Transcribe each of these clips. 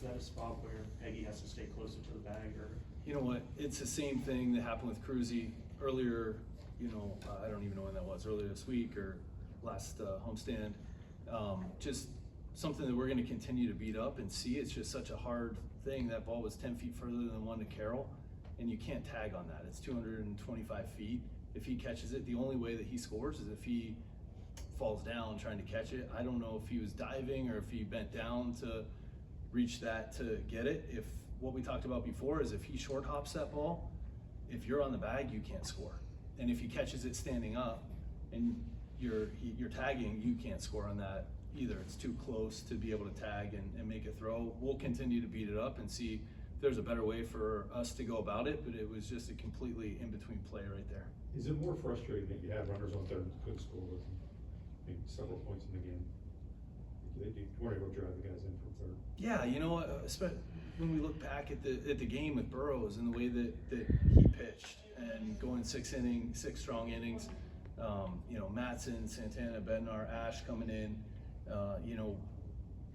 Is that a spot where Peggy has to stay closer to the bag, or? You know what? It's the same thing that happened with Cruzy earlier. I don't even know when that was. Earlier this week or last homestand. Just something that we're going to continue to beat up and see. It's just such a hard thing. That ball was 10 feet further than one to Carroll, and you can't tag on that. It's 225 feet. If he catches it, the only way that he scores is if he falls down trying to catch it. I don't know if he was diving or if he bent down to reach that to get it. If what we talked about before is if he short hops that ball, if you're on the bag, you can't score. And if he catches it standing up and you're tagging, you can't score on that either. It's too close to be able to tag and make a throw. We'll continue to beat it up and see if there's a better way for us to go about it, but it was just a completely in-between play right there. Is it more frustrating that you had runners on third and couldn't score with several points in the game? You weren't able to drive the guys in from third. Yeah, when we look back at the game with Burrows and the way that he pitched and going six strong innings, Matson, Santana, Bednar, Ash coming in,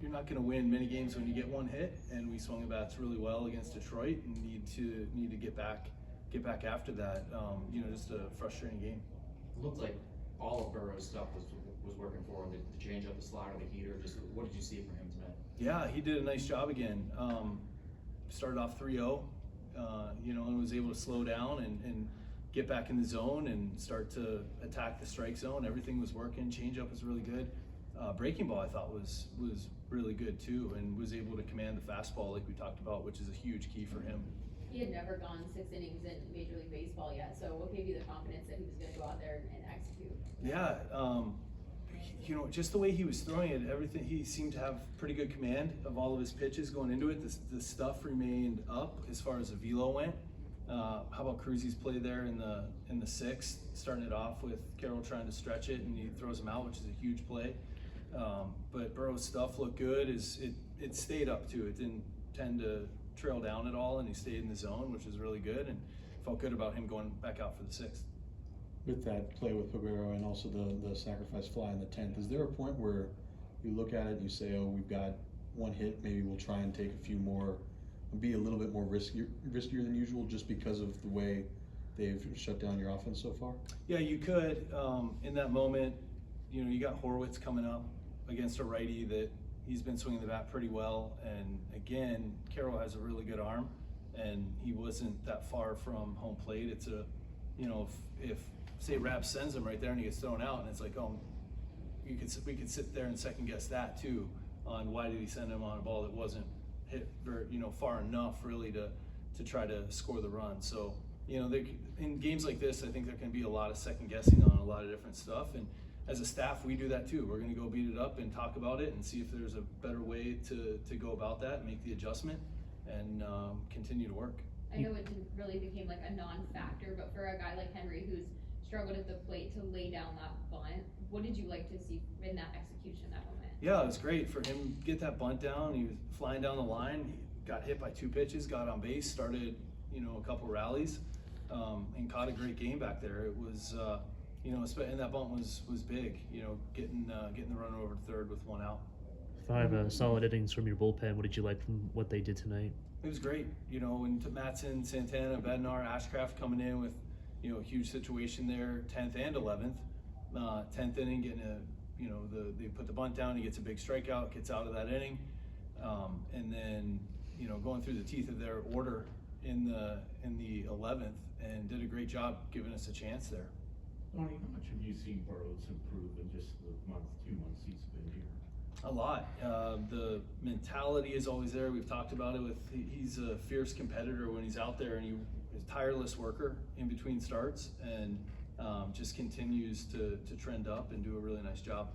you're not going to win many games when you get one hit, and we swung the bats really well against Detroit and need to get back after that. Just a frustrating game. It looked like all of Burrow's stuff was working for him. The change up, the slider, the heater. Just what did you see from him tonight? Yeah, he did a nice job again. Started off 3-0, and was able to slow down and get back in the zone and start to attack the strike zone. Everything was working. Changeup was really good. Breaking ball I thought was really good too, and was able to command the fastball like we talked about, which is a huge key for him. He had never gone 6 innings in Major League Baseball yet, so what gave you the confidence that he was going to go out there and execute? Yeah, just the way he was throwing it, everything, he seemed to have pretty good command of all of his pitches going into it. The stuff remained up as far as the velo went. How about Cruzy's play there in the sixth, starting it off with Carroll trying to stretch it, and he throws him out, which is a huge play. But Burrow's stuff looked good. It stayed up too. It didn't tend to trail down at all, and he stayed in the zone, which was really good, and felt good about him going back out for the sixth. With that play with Peguero and also the sacrifice fly in the 10th, is there a point where you look at it and you say, oh, we've got one hit, maybe we'll try and take a few more, be a little bit more riskier than usual just because of the way they've shut down your offense so far? Yeah, you could. In that moment, you got Horwitz coming up against a righty that he's been swinging the bat pretty well, and again, Carroll has a really good arm, and he wasn't that far from home plate. It's if say Rapp sends him right there and he gets thrown out, and it's like, we could sit there and second guess that too, on why did he send him on a ball that wasn't hit very, far enough really to try to score the run. So in games like this, I think there can be a lot of second guessing on a lot of different stuff, and as a staff, we do that too. We're going to go beat it up and talk about it and see if there's a better way to go about that, make the adjustment, and continue to work. I know it didn't really became like a non-factor, but for a guy like Henry who's struggled at the plate to lay down that bunt, what did you like to see in that execution, that moment? Yeah, it was great for him to get that bunt down. He was flying down the line. He got hit by 2 pitches, got on base, started a couple rallies, and caught a great game back there. It was and that bunt was big. Getting the runner over to third with 1 out. 5 solid innings from your bullpen. What did you like from what they did tonight? It was great. And Matson, Santana, Bednar, Ashcraft coming in with a huge situation there, 10th and 11th. 10th inning, getting they put the bunt down. He gets a big strikeout, gets out of that inning, and then going through the teeth of their order in the 11th, and did a great job giving us a chance there. Tony, how much have you seen Burrows improve in just the 2 months he's been here? A lot. The mentality is always there. We've talked about it he's a fierce competitor when he's out there, and he's a tireless worker in between starts, and just continues to trend up and do a really nice job.